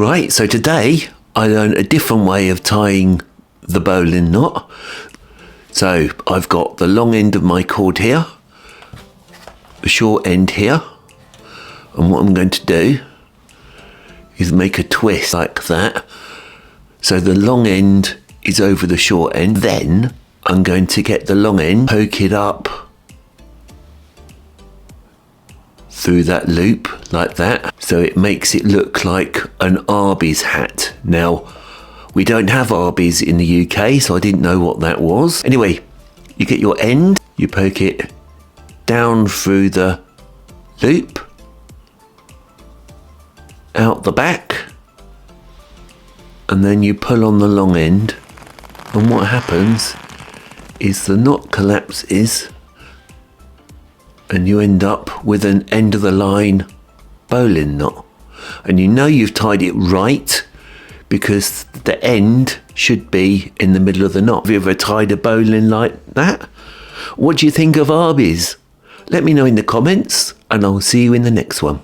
Right, so today I learned a different way of tying the bowline knot. So I've got the long end of my cord here, the short end here, and what I'm going to do is make a twist like that. So the long end is over the short end. Then I'm going to get the long end, poke it up through that loop like that, so it makes it look like an Arby's hat. Now, we don't have Arby's in the UK, so I didn't know what that was. Anyway, you get your end, you poke it down through the loop, out the back, and then you pull on the long end, and what happens is the knot collapses and you end up with an end of the line bowline knot. And you know you've tied it right because the end should be in the middle of the knot. Have you ever tied a bowline like that? What do you think of Arby's? Let me know in the comments, and I'll see you in the next one.